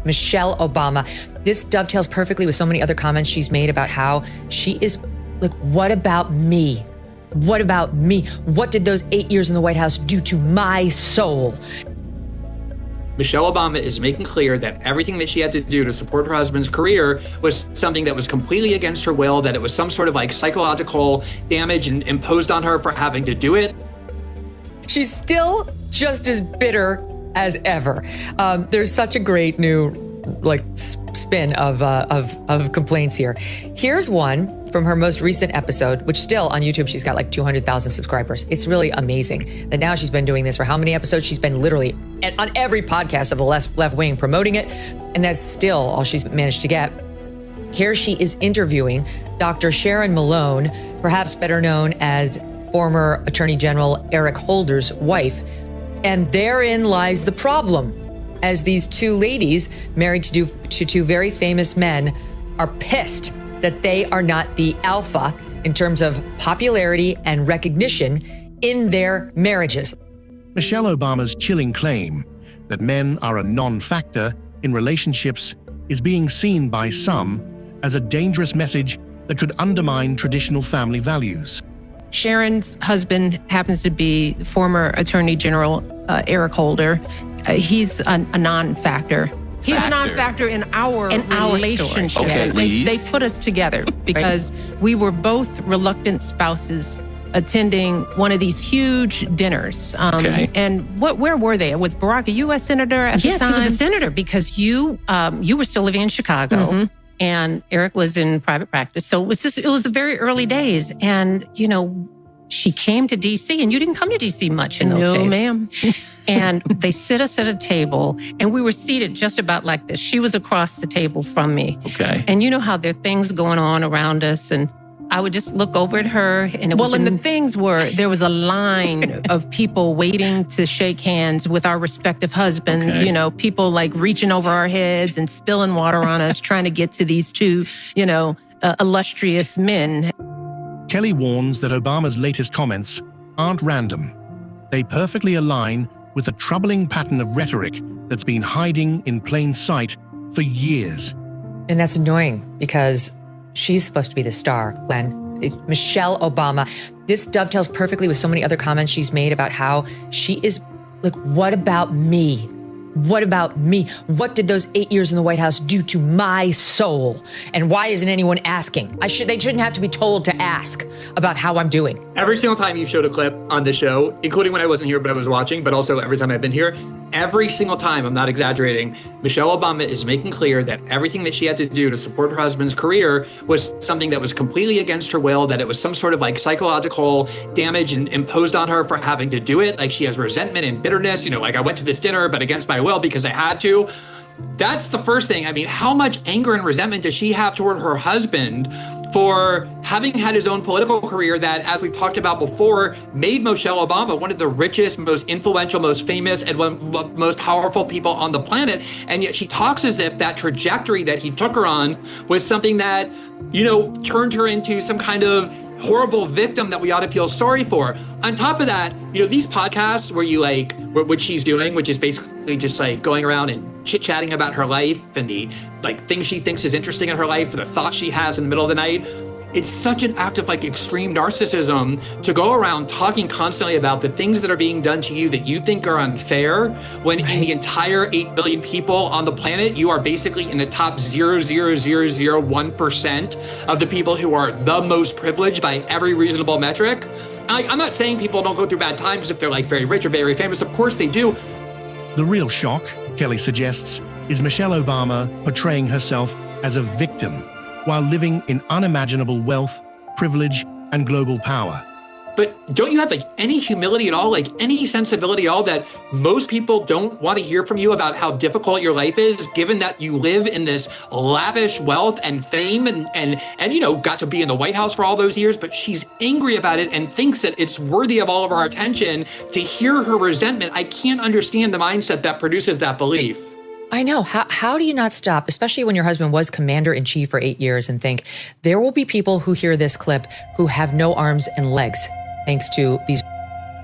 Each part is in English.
Michelle Obama. This dovetails perfectly with so many other comments she's made about how she is like, what about me? What about me? What did those 8 years in the White House do to my soul? Michelle Obama is making clear that everything that she had to do to support her husband's career was something that was completely against her will, that it was some sort of like psychological damage and imposed on her for having to do it. She's still just as bitter as ever. There's such a great new spin of complaints here. Here's one from her most recent episode, which still on YouTube, she's got like 200,000 subscribers. It's really amazing that now she's been doing this for how many episodes? She's been literally on every podcast of the left wing promoting it. And that's still all she's managed to get. Here she is interviewing Dr. Sharon Malone, perhaps better known as former Attorney General Eric Holder's wife. And therein lies the problem, as these two ladies married to two very famous men are pissed that they are not the alpha in terms of popularity and recognition in their marriages. Michelle Obama's chilling claim that men are a non-factor in relationships is being seen by some as a dangerous message that could undermine traditional family values. Sharon's husband happens to be former Attorney General Eric Holder. He's a non-factor. He's a non-factor in our relationship. Okay, they put us together because we were both reluctant spouses attending one of these huge dinners. And where were they? Was Barack a U.S. senator at the time? Yes, he was a senator because you were still living in Chicago. Mm-hmm. And Eric was in private practice. So it was the very early days. And, she came to D.C. and you didn't come to D.C. much in those days. No, ma'am. And they sit us at a table and we were seated just about like this. She was across the table from me. Okay. And you know how there are things going on around us. And I would just look over at her and it was... Well, and the things were, there was a line of people waiting to shake hands with our respective husbands, people like reaching over our heads and spilling water on us, trying to get to these two, illustrious men. Kelly warns that Obama's latest comments aren't random. They perfectly align with a troubling pattern of rhetoric that's been hiding in plain sight for years. And that's annoying because she's supposed to be the star, Glenn. Michelle Obama. This dovetails perfectly with so many other comments she's made about how she is like, what about me? What about me? What did those 8 years in the White House do to my soul? And why isn't anyone asking? They shouldn't have to be told to ask about how I'm doing. Every single time you showed a clip on the show, including when I wasn't here, but I was watching, but also every time I've been here, every single time, I'm not exaggerating, Michelle Obama is making clear that everything that she had to do to support her husband's career was something that was completely against her will, that it was some sort of like psychological damage and imposed on her for having to do it. Like she has resentment and bitterness, like I went to this dinner, but against my will because I had to. That's the first thing. I mean, how much anger and resentment does she have toward her husband for having had his own political career that, as we've talked about before, made Michelle Obama one of the richest, most influential, most famous, and most powerful people on the planet. And yet she talks as if that trajectory that he took her on was something that, turned her into some kind of horrible victim that we ought to feel sorry for. On top of that, these podcasts where you what she's doing, which is basically just like going around and chit-chatting about her life and the things she thinks is interesting in her life or the thoughts she has in the middle of the night. It's such an act of extreme narcissism to go around talking constantly about the things that are being done to you that you think are unfair, when in the entire 8 billion people on the planet, you are basically in the top 0.00001% of the people who are the most privileged by every reasonable metric. I'm not saying people don't go through bad times if they're very rich or very famous. Of course they do. The real shock, Kelly suggests, is Michelle Obama portraying herself as a victim while living in unimaginable wealth, privilege, and global power. But don't you have any humility at all, any sensibility at all that most people don't want to hear from you about how difficult your life is, given that you live in this lavish wealth and fame and got to be in the White House for all those years, but she's angry about it and thinks that it's worthy of all of our attention. To hear her resentment, I can't understand the mindset that produces that belief. I know. How do you not stop, especially when your husband was commander-in-chief for 8 years, and think there will be people who hear this clip who have no arms and legs thanks to these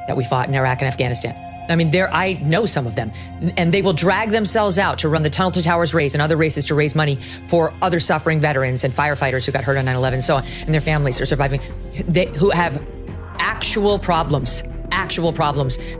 that we fought in Iraq and Afghanistan. I mean, I know some of them, and they will drag themselves out to run the Tunnel to Towers race and other races to raise money for other suffering veterans and firefighters who got hurt on 9/11 and so on, and their families are surviving, who have actual problems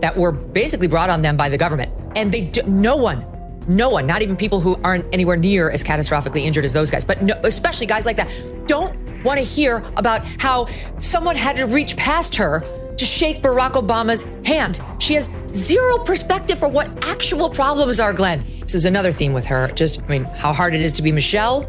that were basically brought on them by the government. And no one, not even people who aren't anywhere near as catastrophically injured as those guys, but especially guys like that, don't want to hear about how someone had to reach past her to shake Barack Obama's hand. She has zero perspective for what actual problems are, Glenn. This is another theme with her. How hard it is to be Michelle,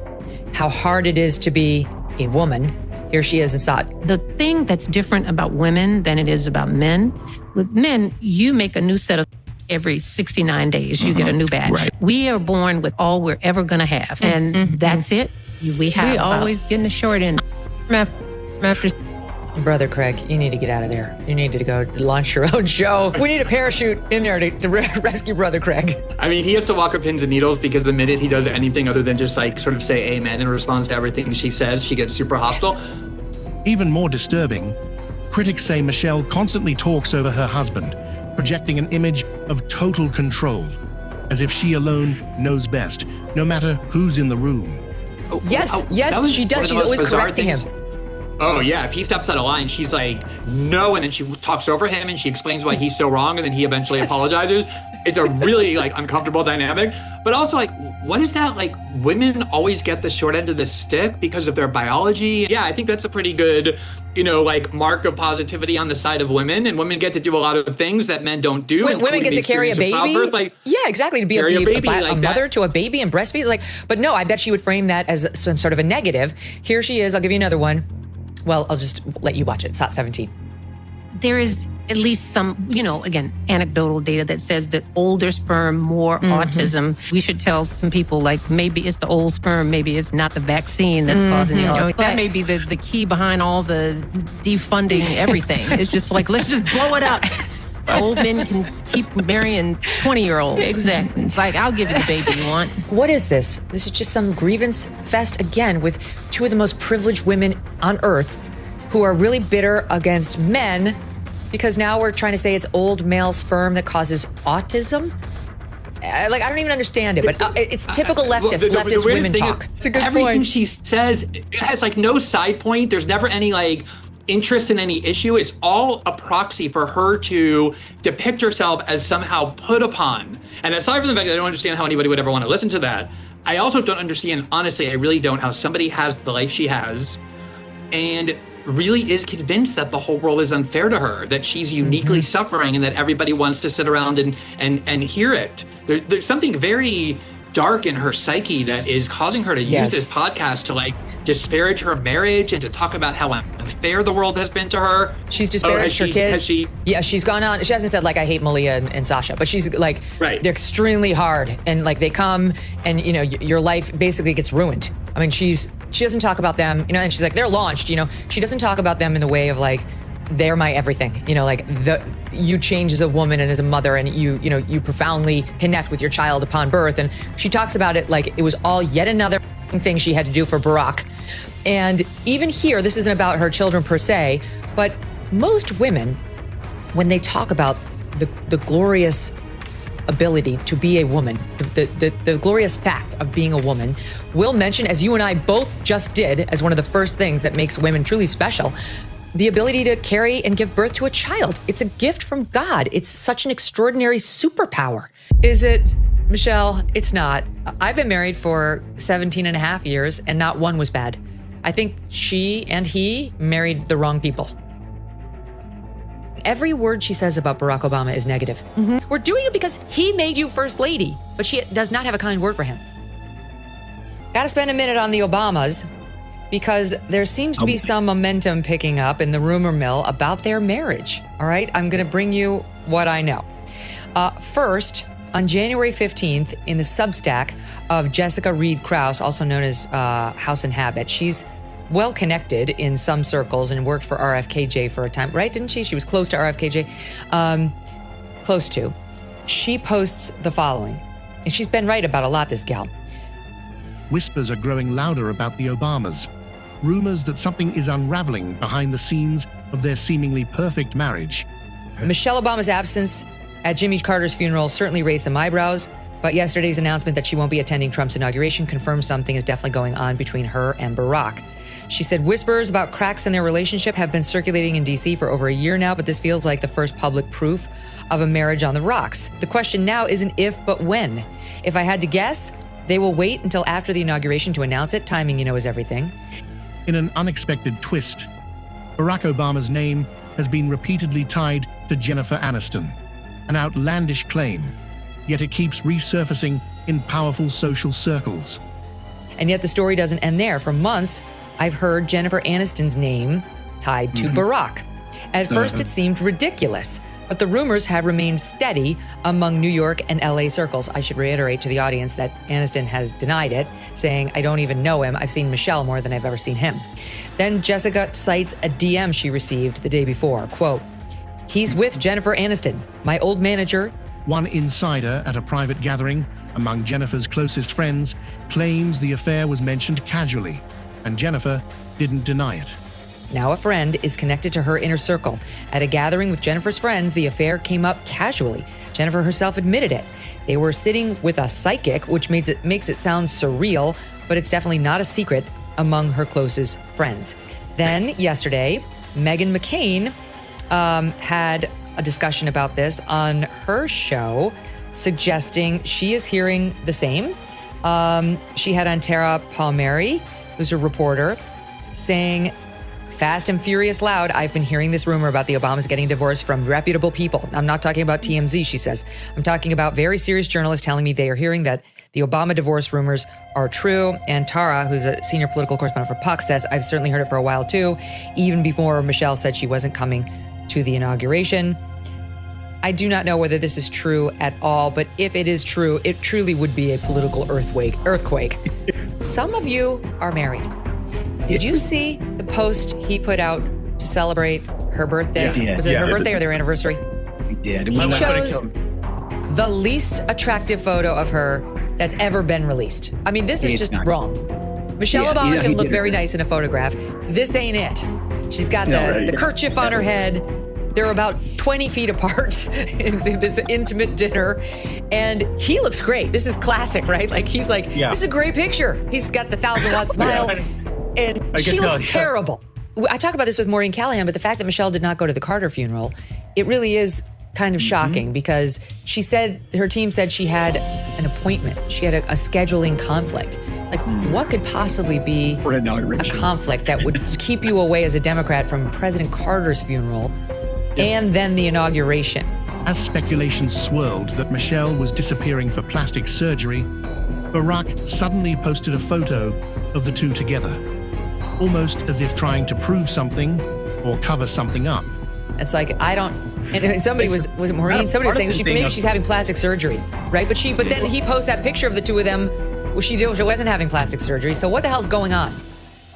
how hard it is to be a woman. Here she is in SOT. The thing that's different about women than it is about men, with men, you make a new set of every 69 days, you get a new badge. Right. We are born with all we're ever going to have. And that's it. We always getting the short end. After Brother Craig, you need to get out of there. You need to go launch your own show. We need a parachute in there to rescue Brother Craig. I mean, he has to walk up pins and needles because the minute he does anything other than just like sort of say amen in response to everything she says, she gets super hostile. Even more disturbing, critics say Michelle constantly talks over her husband, projecting an image of total control, as if she alone knows best, no matter who's in the room. Yes, she does. She's always correcting him. Oh, yeah. If he steps out of line, she's like, no. And then she talks over him and she explains why he's so wrong. And then he eventually apologizes. It's a really uncomfortable dynamic. But also what is that? Women always get the short end of the stick because of their biology. Yeah, I think that's a pretty good, mark of positivity on the side of women. And women get to do a lot of things that men don't do. Women get to carry a baby. Yeah, exactly. To be a mother to a baby and breastfeed. But no, I bet she would frame that as some sort of a negative. Here she is. I'll give you another one. Well, I'll just let you watch it. SOT 17. There is at least some, again, anecdotal data that says that older sperm, more autism. We should tell some people, maybe it's the old sperm, maybe it's not the vaccine that's causing the autism. That may be the key behind all the defunding everything. It's just let's just blow it up. Old men can keep marrying 20-year-olds. Exactly. It's I'll give you the baby you want. What is this? This is just some grievance fest again with two of the most privileged women on earth who are really bitter against men because now we're trying to say it's old male sperm that causes autism. I don't even understand it, but it's typical leftist women talk. It's a good Everything point. She says has no side point. There's never any interest in any issue. It's all a proxy for her to depict herself as somehow put upon. And aside from the fact that I don't understand how anybody would ever want to listen to that, I also don't understand, honestly, I really don't, how somebody has the life she has and really is convinced that the whole world is unfair to her, that she's uniquely suffering and that everybody wants to sit around and hear it. There's something very dark in her psyche that is causing her to use this podcast to disparage her marriage and to talk about how unfair the world has been to her. She's disparaged her kids. Yeah, she's gone on. She hasn't said I hate Malia and Sasha, but she's right. They're extremely hard and they come and your life basically gets ruined. I mean, she doesn't talk about them, and she's they're launched, she doesn't talk about them in the way of they're my everything, you change as a woman and as a mother and you profoundly connect with your child upon birth. And she talks about it it was all yet another thing she had to do for Barack. And even here, this isn't about her children per se, but most women, when they talk about the glorious ability to be a woman, the glorious fact of being a woman, will mention, as you and I both just did, as one of the first things that makes women truly special, the ability to carry and give birth to a child. It's a gift from God. It's such an extraordinary superpower. Is it, Michelle? It's not. I've been married for 17 and a half years and not one was bad. I think she and he married the wrong people. Every word she says about Barack Obama is negative. We're doing it because he made you first lady, but she does not have a kind word for him. Got to spend a minute on the Obamas because there seems to be some momentum picking up in the rumor mill about their marriage. All right, I'm going to bring you what I know. First, on January 15th, in the Substack of Jessica Reed Krause, also known as House and Habit, she's well connected in some circles and worked for RFKJ for a time, right? Didn't she? She was close to RFKJ. Close to. She posts the following. And she's been right about a lot, this gal. Whispers are growing louder about the Obamas. Rumors that something is unraveling behind the scenes of their seemingly perfect marriage. Michelle Obama's absence at Jimmy Carter's funeral certainly raised some eyebrows, but yesterday's announcement that she won't be attending Trump's inauguration confirms something is definitely going on between her and Barack. She said whispers about cracks in their relationship have been circulating in D.C. for over a year now, but this feels like the first public proof of a marriage on the rocks. The question now isn't if, but when. If I had to guess, they will wait until after the inauguration to announce it. Timing, is everything. In an unexpected twist, Barack Obama's name has been repeatedly tied to Jennifer Aniston, an outlandish claim, yet it keeps resurfacing in powerful social circles. And yet the story doesn't end there. For months, I've heard Jennifer Aniston's name tied to Barack. At first, it seemed ridiculous, but the rumors have remained steady among New York and LA circles. I should reiterate to the audience that Aniston has denied it, saying, I don't even know him. I've seen Michelle more than I've ever seen him. Then Jessica cites a DM she received the day before. Quote, he's with Jennifer Aniston, my old manager. One insider at a private gathering among Jennifer's closest friends claims the affair was mentioned casually, and Jennifer didn't deny it. Now a friend is connected to her inner circle. At a gathering with Jennifer's friends, the affair came up casually. Jennifer herself admitted it. They were sitting with a psychic, which makes it sound surreal, but it's definitely not a secret among her closest friends. Then yesterday, Megyn McCain had a discussion about this on her show, suggesting she is hearing the same. She had on Tara Palmieri, who's a reporter, saying, fast and furious loud, I've been hearing this rumor about the Obamas getting divorced from reputable people. I'm not talking about TMZ, she says. I'm talking about very serious journalists telling me they are hearing that the Obama divorce rumors are true. And Tara, who's a senior political correspondent for Puck, says, I've certainly heard it for a while too, even before Michelle said she wasn't coming to the inauguration. I do not know whether this is true at all, but if it is true, it truly would be a political earthquake. Some of you are married. Did you see the post he put out to celebrate her birthday? Yeah. Was it her birthday or their anniversary? We did. He chose the least attractive photo of her that's ever been released. I mean, this is just wrong. Michelle Obama can look very nice in a photograph. This ain't it. She's got the kerchief on her head. They're about 20 feet apart in this intimate dinner. And he looks great. This is classic, right? Like, he's like, this is a great picture. He's got the 1,000-watt smile. And she looks terrible. I talk about this with Maureen Callahan, but the fact that Michelle did not go to the Carter funeral, it really is kind of shocking because she said, her team said she had an appointment. She had a scheduling conflict. Like, what could possibly be a conflict that would keep you away as a Democrat from President Carter's funeral and then the inauguration? As speculation swirled that Michelle was disappearing for plastic surgery, Barack suddenly posted a photo of the two together, almost as if trying to prove something or cover something up. It's like, I don't, and somebody was it Maureen? Somebody was saying maybe she's having plastic surgery, right? But then he posts that picture of the two of them. Well, she wasn't having plastic surgery. So what the hell's going on?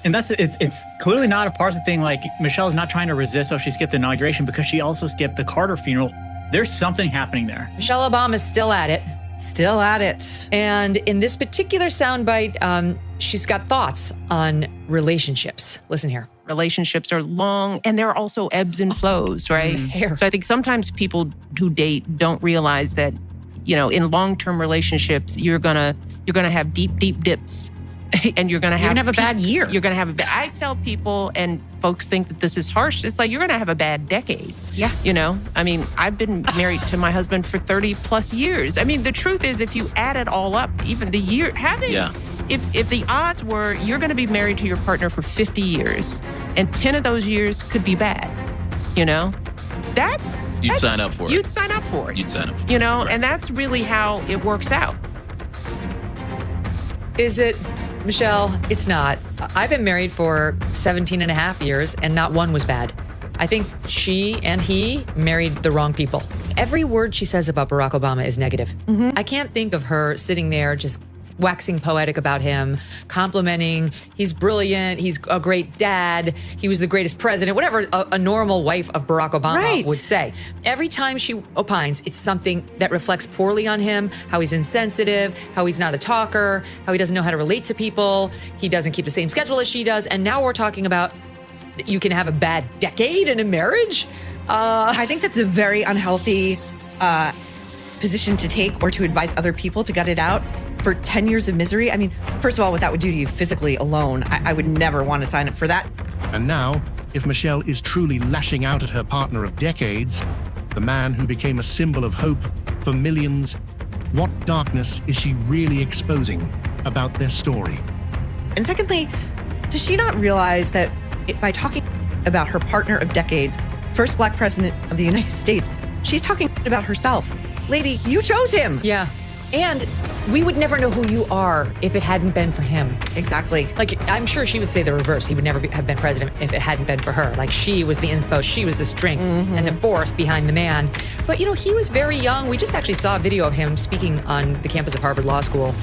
And it's clearly not a partisan thing. Like, Michelle's not trying to resist, so she skipped the inauguration because she also skipped the Carter funeral. There's something happening there. Michelle Obama's still at it. Still at it. And in this particular soundbite, she's got thoughts on relationships. Listen here. Relationships are long and there are also ebbs and flows, right? So I think sometimes people who date don't realize that, in long-term relationships, you're gonna have deep dips. And you're going to have a bad year. You're going to have I tell people, and folks think that this is harsh, it's like you're going to have a bad decade. Yeah. I mean, I've been married to my husband for 30 plus years. I mean, the truth is, if you add it all up, even the year, if the odds were you're going to be married to your partner for 50 years, and 10 of those years could be bad, You'd sign up for it. You'd sign up for it. Right. And that's really how it works out. Is it, Michelle? It's not. I've been married for 17 and a half years and not one was bad. I think she and he married the wrong people. Every word she says about Barack Obama is negative. I can't think of her sitting there just waxing poetic about him, complimenting, he's brilliant, he's a great dad, he was the greatest president, whatever a normal wife of Barack Obama would say. Every time she opines, it's something that reflects poorly on him, how he's insensitive, how he's not a talker, how he doesn't know how to relate to people, he doesn't keep the same schedule as she does, and now we're talking about you can have a bad decade in a marriage? I think that's a very unhealthy position to take or to advise other people to gut it out for 10 years of misery. I mean, first of all, what that would do to you physically alone, I would never want to sign up for that. And now, if Michelle is truly lashing out at her partner of decades, the man who became a symbol of hope for millions, what darkness is she really exposing about their story? And secondly, does she not realize that by talking about her partner of decades, first Black president of the United States, she's talking about herself? Lady, you chose him. Yeah. And we would never know who you are if it hadn't been for him. Exactly. Like, I'm sure she would say the reverse. He would never have been president if it hadn't been for her. Like, she was the inspo, she was the strength and the force behind the man. But, he was very young. We just actually saw a video of him speaking on the campus of Harvard Law School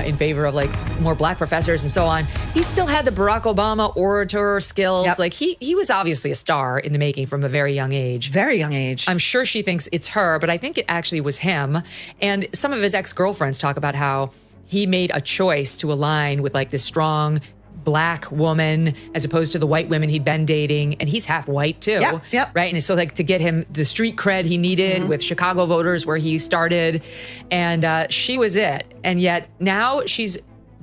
in favor of, more Black professors and so on. He still had the Barack Obama orator skills. Yep. Like, he was obviously a star in the making from a very young age. Very young age. I'm sure she thinks it's her, but I think it actually was him. And some of his ex-girlfriends talk about how he made a choice to align with this strong Black woman as opposed to the white women he'd been dating. And he's half white too. Yep. Right. And so to get him the street cred he needed with Chicago voters where he started. And she was it. And yet now she's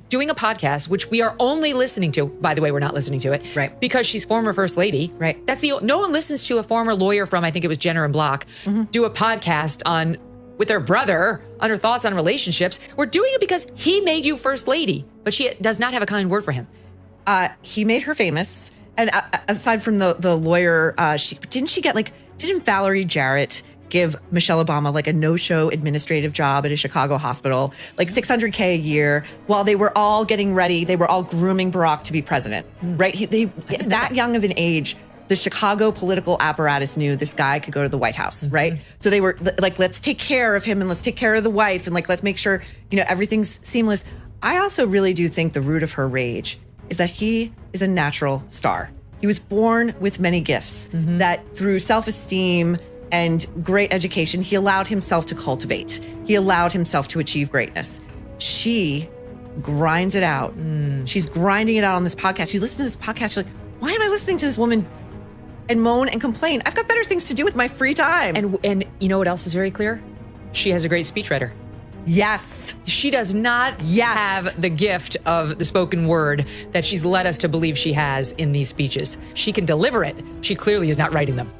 doing a podcast, which we are only listening to. By the way, we're not listening to it. Right. Because she's former first lady. Right. No one listens to a former lawyer from, I think it was Jenner and Block, do a podcast with her brother on her thoughts on relationships. We're doing it because he made you first lady, but she does not have a kind word for him. He made her famous. And aside from the lawyer, didn't Valerie Jarrett give Michelle Obama a no-show administrative job at a Chicago hospital, $600K a year, while they were all getting ready, they were all grooming Barack to be president, right? That young of an age, the Chicago political apparatus knew this guy could go to the White House, right? So they were let's take care of him and let's take care of the wife and let's make sure, everything's seamless. I also really do think the root of her rage is that he is a natural star. He was born with many gifts that through self-esteem and great education, he allowed himself to cultivate. He allowed himself to achieve greatness. She grinds it out. She's grinding it out on this podcast. You listen to this podcast, you're like, why am I listening to this woman and moan and complain? I've got better things to do with my free time. And you know what else is very clear? She has a great speechwriter. Yes. She does not have the gift of the spoken word that she's led us to believe she has in these speeches. She can deliver it. She clearly is not writing them.